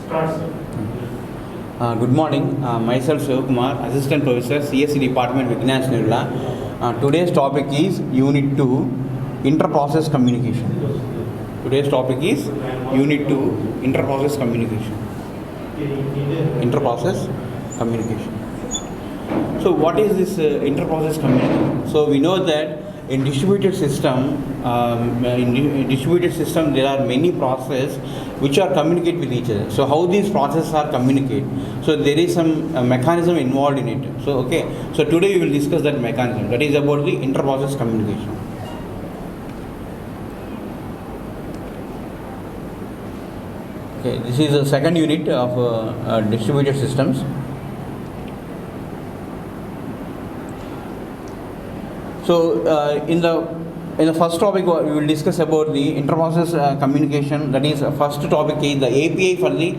Good morning. Myself Shivakumar, Assistant Professor, CSE Department, Vignesh Nirula. Today's topic is Unit 2, Interprocess Communication. Today's topic is Unit 2, Interprocess Communication. Interprocess Communication. So what is this interprocess communication? So we know that in distributed system, there are many processes which are communicate with each other. So how these processes are communicate? So there is some mechanism involved in it. So so today we will discuss that mechanism. That is about the interprocess communication. Okay, this is the second unit of distributed systems. So in the first topic we will discuss about the interprocess communication. That is first topic is the API for the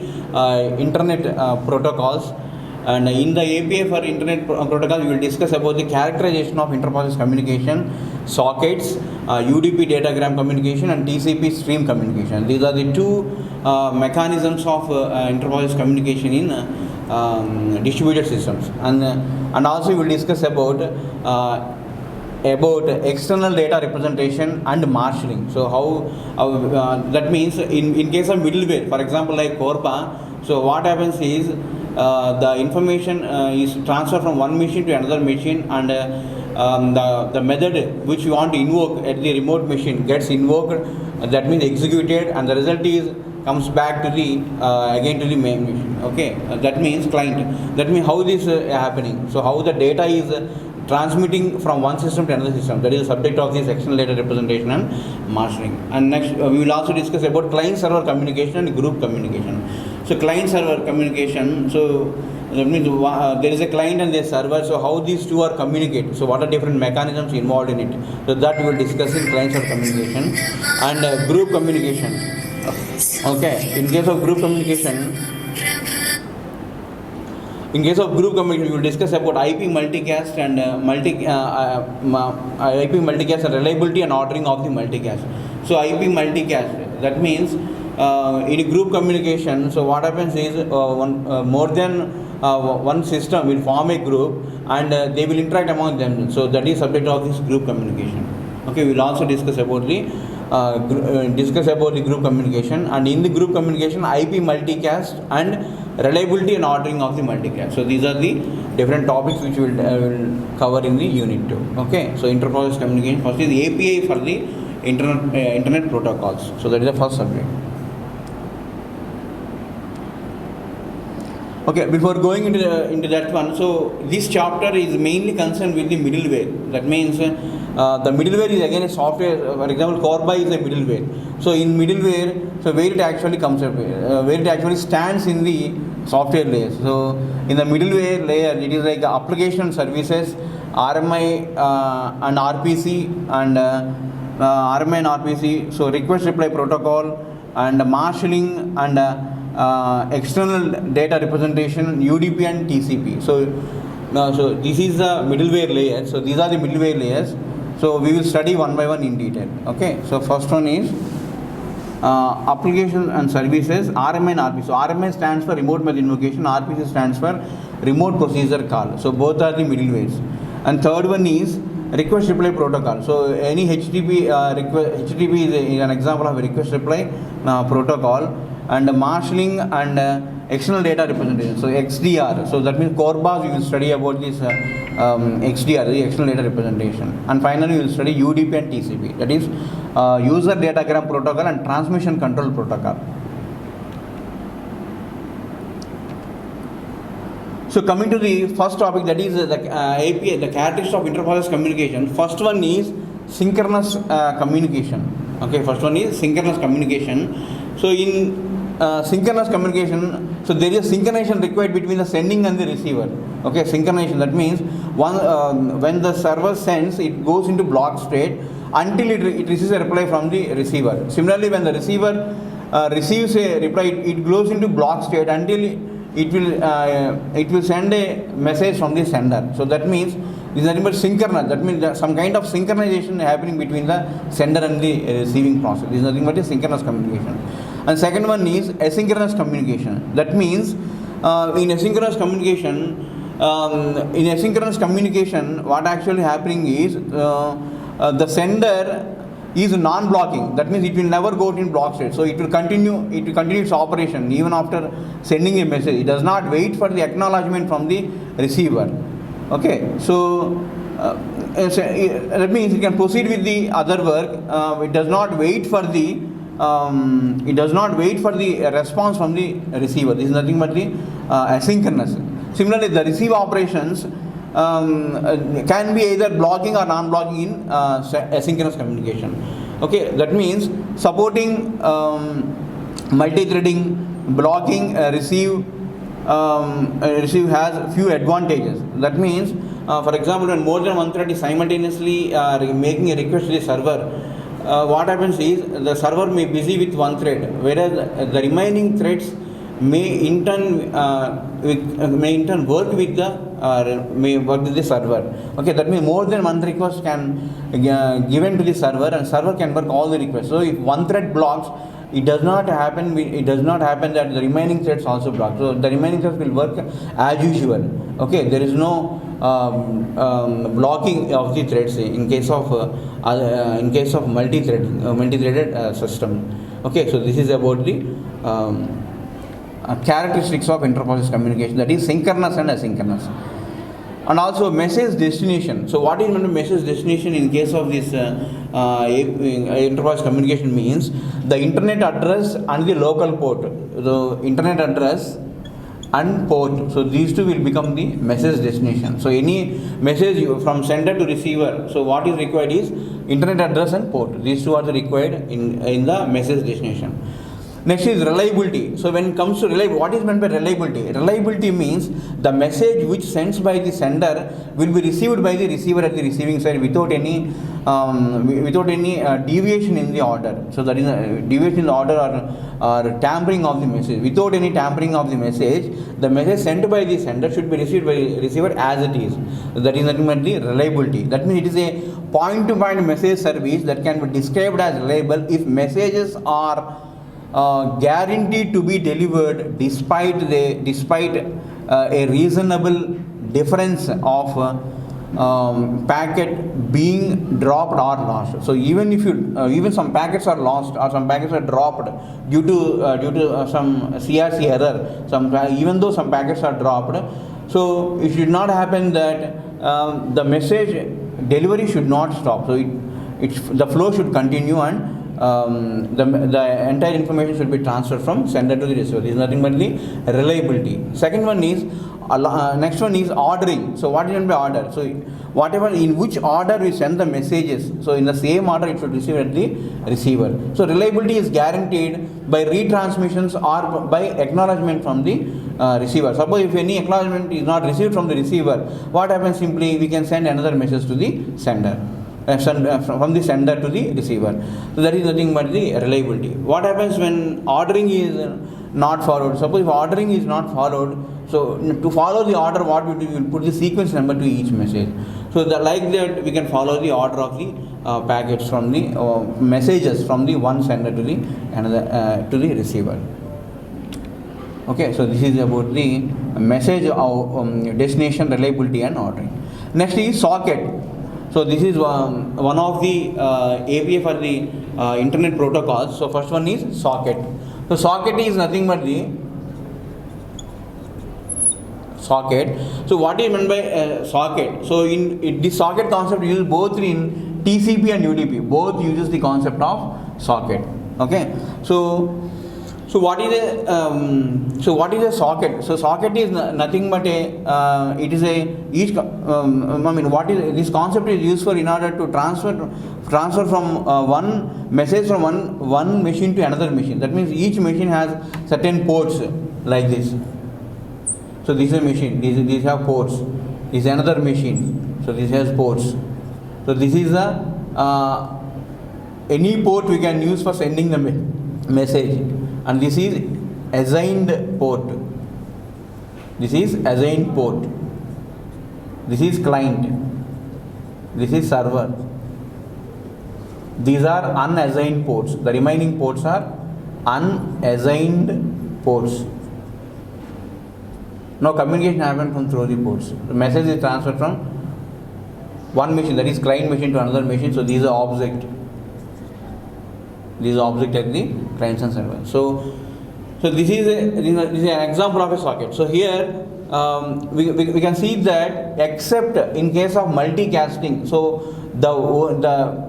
internet protocols, and in the API for internet protocols we will discuss about the characterization of interprocess communication, sockets, UDP datagram communication, and TCP stream communication. These are the two mechanisms of interprocess communication in distributed systems, and also we will discuss about external data representation and marshalling. So how that means in case of middleware, for example like Corba, so what happens is the information is transferred from one machine to another machine, and the method which you want to invoke at the remote machine gets invoked, that means executed, and the result is comes back to the again to the main machine. Okay, that means client. That means how this is happening. So how the data is transmitting from one system to another system. That is the subject of this external data representation and marshalling. And next we will also discuss about client-server communication and group communication. So client-server communication, so that means there is a client and a server, so how these two are communicate, so what are different mechanisms involved in it, so that we will discuss in client-server communication. And group communication. Okay, in case of group communication, we will discuss about IP multicast and IP multicast and reliability and ordering of the multicast. So IP multicast, that means in a group communication, so what happens is more than one system will form a group, and they will interact among them. So that is subject of this group communication. Okay, we will also discuss about the group communication, and in the group communication IP multicast and reliability and ordering of the multicast. So these are the different topics which we will cover in the unit 2. Okay, so interprocess communication, first is the API for the internet protocols. So that is the first subject. Okay, before going into that one, so this chapter is mainly concerned with the middleware. That means the middleware is again a software. For example, Corba is a middleware. So in middleware, so where it actually comes up, where it actually stands in the software layer. So in the middleware layer, it is like application services, RMI and RPC, and RMI and RPC. So request reply protocol and marshalling and external data representation, UDP and TCP. So this is the middleware layer. So these are the middleware layers. So we will study one by one in detail. Okay, so first one is application and services, RMI and RPC. So RMI stands for remote method invocation, RPC stands for remote procedure call. So both are the middlewares. And third one is request reply protocol. So any HTTP HTTP is an example of a request reply protocol, and marshalling and external data representation. So XDR. So that means Corba, we will study about this XDR, the external data representation. And finally we will study UDP and TCP. That is user datagram protocol and transmission control protocol. So coming to the first topic, that is the API, the characteristics of interprocess communication. First one is synchronous communication. Okay, first one is synchronous communication. So in synchronous communication, so there is synchronization required between the sending and the receiver. Okay, synchronization, that means when the server sends, it goes into block state until it receives a reply from the receiver. Similarly, when the receiver receives a reply, it goes into block state until it will send a message from the sender. So that means This is nothing but synchronous. That means some kind of synchronization happening between the sender and the receiving process. This is nothing but a synchronous communication. And second one is asynchronous communication. That means in asynchronous communication, what actually happening is the sender is non-blocking. That means it will never go in block state. So it will continue its operation even after sending a message. It does not wait for the acknowledgement from the receiver. Okay, so that means it can proceed with the other work. It does not wait for the response from the receiver. This is nothing but the asynchronous. Similarly, the receive operations can be either blocking or non-blocking in asynchronous communication. Okay, that means supporting multi-threading, blocking receive has few advantages. That means, for example, when more than one thread is simultaneously making a request to the server, what happens is the server may be busy with one thread, whereas the remaining threads may in turn work with the server. Okay, that means more than one request can given to the server, and server can work all the requests. So if one thread blocks, it does not happen that the remaining threads also block. So the remaining threads will work as usual. Okay, there is no blocking of the threads in case of multi-threaded system. Okay, so this is about the characteristics of inter-process communication, that is synchronous and asynchronous. And also message destination. So what is meant by message destination in case of this inter-process communication means the internet address and the local port. The internet address and port, so these two will become the message destination. So any message from sender to receiver, so what is required is internet address and port. These two are the required in the message destination. Next is reliability. So when it comes to reliability, what is meant by reliability? Reliability means the message which sends by the sender will be received by the receiver at the receiving side without any deviation in the order. So that is deviation in the order or tampering of the message. Without any tampering of the message sent by the sender should be received by the receiver as it is. So that is nothing but the reliability. That means it is a point-to-point message service that can be described as reliable if messages are guaranteed to be delivered despite a reasonable difference of packet being dropped or lost. So even if even some packets are lost or some packets are dropped due to some CRC error, even though some packets are dropped, so it should not happen that the message delivery should not stop. So the flow should continue, and the entire information should be transferred from sender to the receiver. This is nothing but the reliability. Second one is next one is ordering. So what is meant by order? So whatever in which order we send the messages, so in the same order it should receive at the receiver. So reliability is guaranteed by retransmissions or by acknowledgement from the receiver. Suppose if any acknowledgement is not received from the receiver, what happens? Simply we can send another message to the sender. From the sender to the receiver. So that is nothing but the reliability. What happens when ordering is not followed? Suppose if ordering is not followed, so to follow the order, what we do, we will put the sequence number to each message. So like that we can follow the order of the packets from the messages from the one sender to the another to the receiver. Okay, so this is about the message destination, reliability and ordering. Next is socket. So this is one of the API for the internet protocols. So first one is socket. So socket is nothing but the socket. So what is meant by socket? So in the socket concept used both in TCP and UDP. Both uses the concept of socket. Okay. So what is a socket? So socket is nothing but this concept is used for in order to transfer from one message from one machine to another machine. That means each machine has certain ports like this. So this is a machine. These have ports. This is another machine. So this has ports. So this is any port we can use for sending the message. And this is assigned port. This is assigned port. This is client. This is server. These are unassigned ports. The remaining ports are unassigned ports. Now communication happens from through the ports. The message is transferred from one machine, that is client machine, to another machine. So these are object. These are object at the client and server. So this is an example of a socket. So here we can see that except in case of multicasting, so the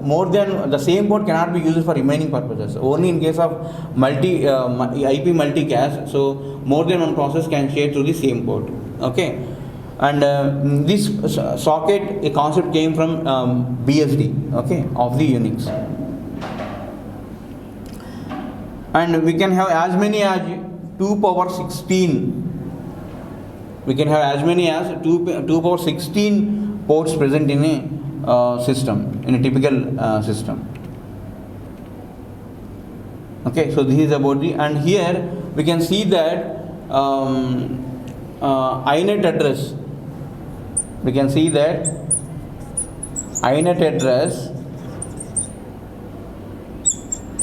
more than the same port cannot be used for remaining purposes. Only in case of IP multicast, so more than one process can share through the same port. Okay, and this socket, a concept came from BSD, okay, of the Unix. And we can have as many as 2 power 16. We can have as many as 2 power 16 ports present in a system, in a typical system. Okay, so this is about the, and here we can see that INET address. We can see that INET address,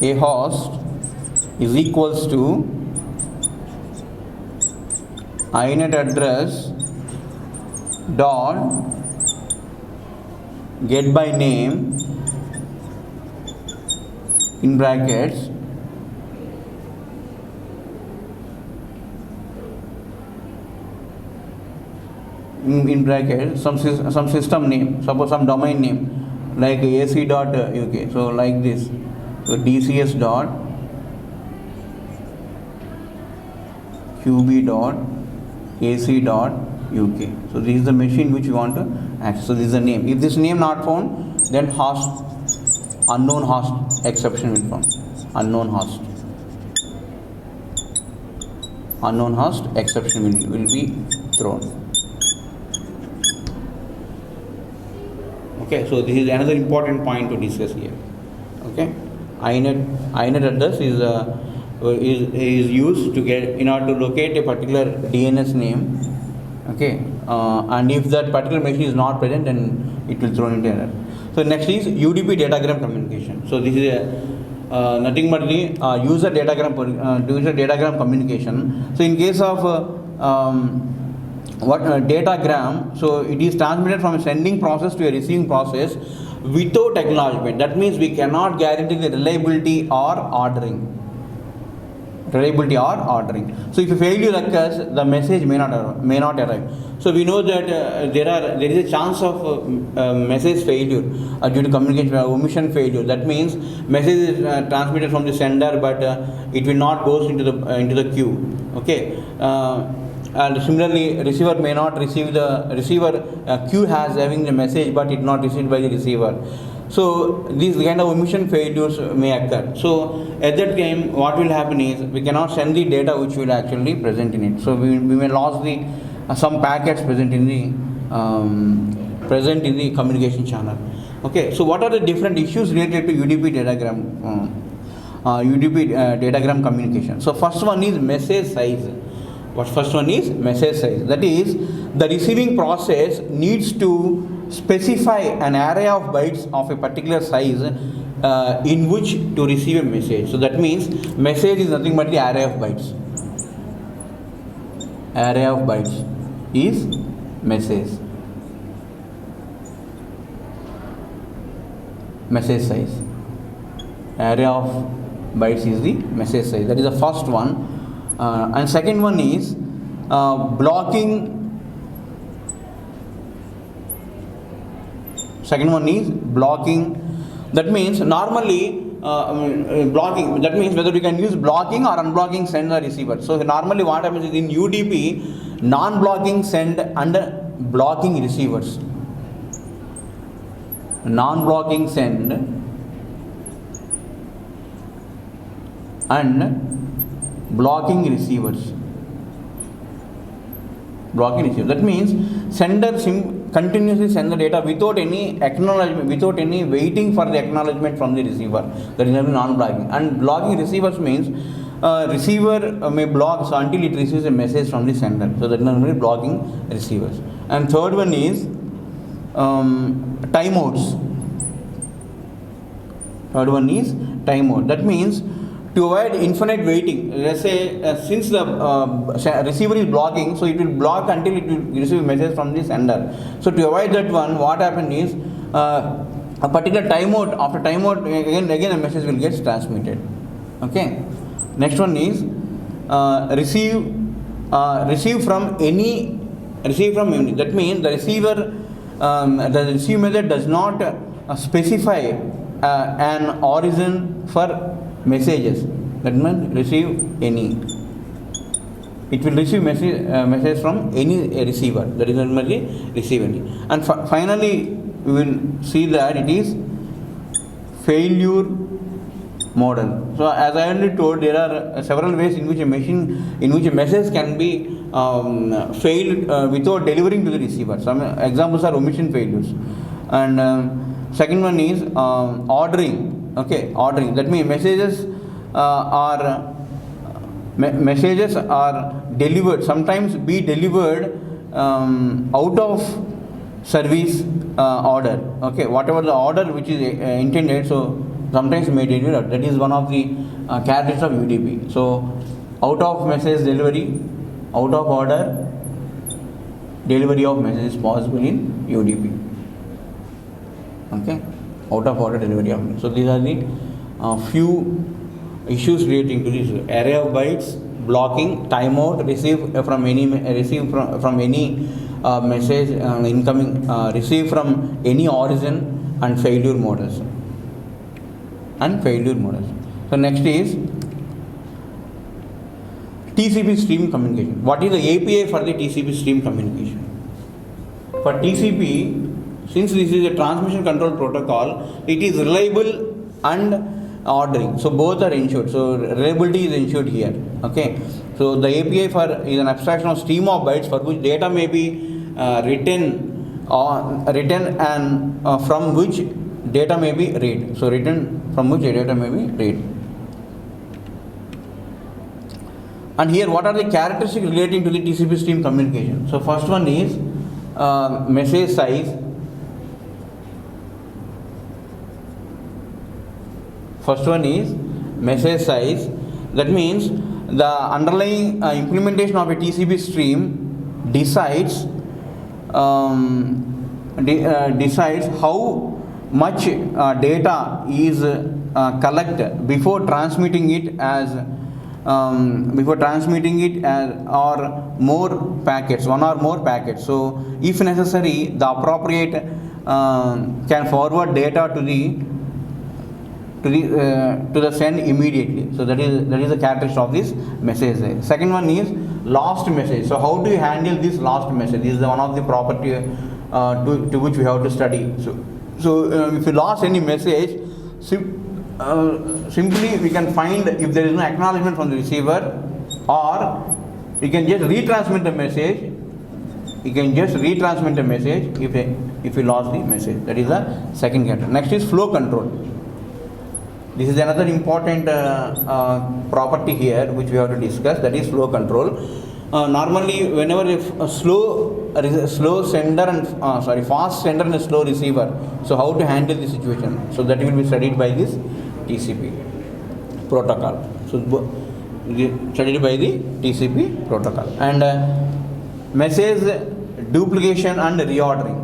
a host, is equals to INET address dot get by name in brackets some system name, suppose some domain name like ac.uk. So like this, so dcs dot qb.ac.uk. So this is the machine which you want to access. So this is the name. If this name not found, then host, unknown host exception will come. Unknown host exception will be thrown. Okay, so this is another important point to discuss here. Okay, INET address is used to get in order to locate a particular DNS name. Okay, and if that particular machine is not present, then it will throw into error. So next is UDP datagram communication. So this is nothing but the user datagram communication. So in case of datagram, so it is transmitted from a sending process to a receiving process without acknowledgement. That means we cannot guarantee the reliability or ordering. So if a failure occurs, the message may not arrive. So we know that there is a chance of message failure due to communication omission failure. That means message is transmitted from the sender, but it will not go into the queue. Okay, and similarly, receiver may not receive queue has having the message, but it not received by the receiver. So these kind of omission failures may occur. So at that time, what will happen is we cannot send the data which will actually present in it. So we may lose the some packets present in the communication channel. Okay. So what are the different issues related to UDP datagram communication? So first one is message size. That is, the receiving process needs to specify an array of bytes of a particular size in which to receive a message. So that means message is nothing but the array of bytes. Array of bytes is message. Message size. Array of bytes is the message size. That is the first one. And second one is blocking. That means normally blocking. That means whether we can use blocking or unblocking send or receiver. So normally what happens is in UDP, non-blocking send and blocking receivers. Non-blocking send and blocking receivers. That means sender continuously send the data without any acknowledgement, without any waiting for the acknowledgement from the receiver. That is non-blocking. And blocking receivers means receiver may block so until it receives a message from the sender. So that is normally blocking receivers. And third one is timeouts. Third one is timeout. That means to avoid infinite waiting. Let's say since the receiver is blocking, so it will block until it will receive a message from the sender. So to avoid that one, what happened is a particular timeout. After timeout, again a message will get transmitted. Okay. Next one is receive from any. That means the receiver, the receive method does not specify an origin for messages. That means receive any. It will receive message from any receiver. That is normally receive any. And finally, we will see that it is failure model. So as I already told, there are several ways in which a message can be failed without delivering to the receiver. Some examples are omission failures. And second one is ordering. Okay, ordering. That means messages are delivered. Sometimes be delivered out of service order. Okay, whatever the order which is intended. So sometimes may deliver. That is one of the characteristics of UDP. So out of message delivery, out of order delivery of message is possible in UDP. Okay, out of order delivery of message. So these are the few issues relating to this array of bytes, blocking, timeout, receive from any message incoming, receive from any origin, and failure models. So next is TCP stream communication. What is the API for the TCP stream communication? For TCP, since this is a transmission control protocol, it is reliable and ordering. So both are ensured. So reliability is ensured here. Okay. So the API is an abstraction of stream of bytes for which data may be written and from which data may be read. So written from which data may be read. And here, what are the characteristics relating to the TCP stream communication? So first one is message size. That means the underlying implementation of a TCP stream decides how much data is collected before transmitting it as or more packets, one or more packets. So if necessary, the appropriate can forward data to the send immediately. So that is the characteristic of this message. Second one is lost message. So how do you handle this lost message? This is one of the property to which we have to study. So if you lost any message, simply we can find if there is no acknowledgement from the receiver, or you can just retransmit the message. If you lost the message. That is the second character. Next is flow control. This is another important property here which we have to discuss. That is flow control. Normally, whenever a slow sender and fast sender and a slow receiver. So how to handle the situation? So that will be studied by this TCP protocol. So studied by the TCP protocol. And message duplication and reordering.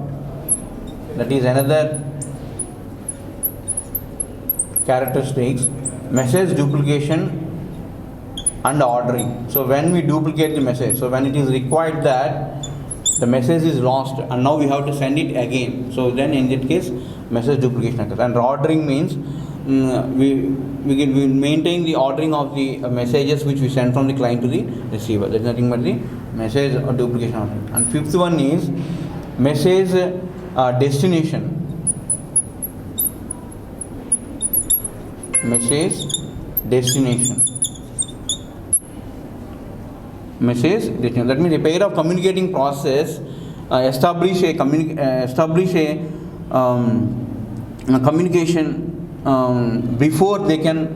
That is another characteristics. Message duplication and ordering. So when we duplicate the message, so when it is required that the message is lost and now we have to send it again, so then in that case message duplication occurs. And ordering means we maintain the ordering of the messages which we send from the client to the receiver. That is nothing but the message or duplication ordering. And fifth one is message destination. Message destination. That means a pair of communicating process establish a communication before they can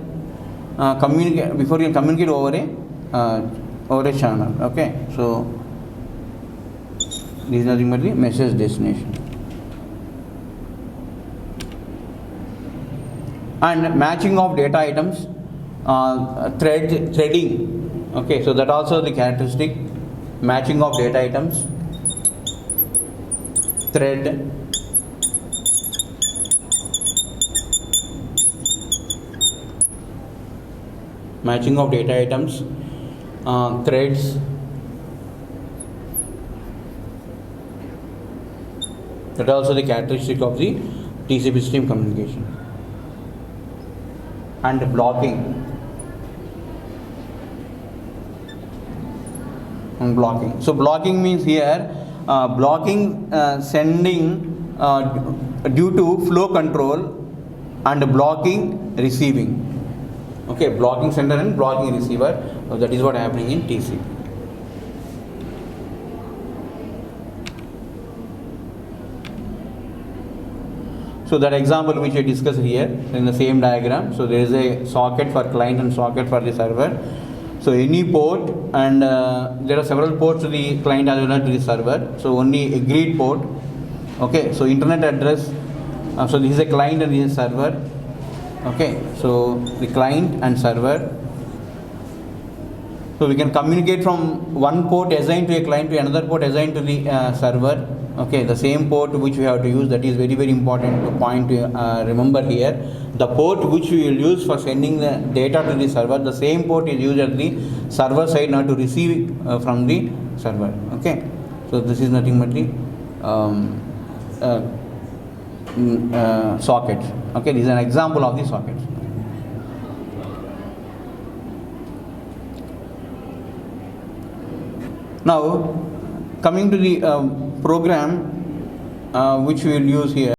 communicate over a channel. Okay, so this is nothing but the message destination. and matching of data items, threading. Okay, so that also the characteristic, matching of data items, thread, matching of data items, threads, that also the characteristic of the TCP stream communication. And blocking. So blocking means here blocking sending due to flow control, and blocking receiving. Okay, blocking sender and blocking receiver. So that is what happening in TCP. So that example which I discussed here in the same diagram. So there is a socket for client and socket for the server. So any port, and there are several ports to the client as well as to the server. So only agreed port. Okay, so internet address. So this is a client and this is a server. Okay, so the client and server. So we can communicate from one port assigned to a client to another port assigned to the server. Okay, the same port which we have to use, that is very very important to point to remember here. The port which we will use for sending the data to the server, the same port is used at the server side, not to receive from the server. Okay, so this is nothing but the sockets. Okay, this is an example of the sockets. Now coming to the program which we will use here.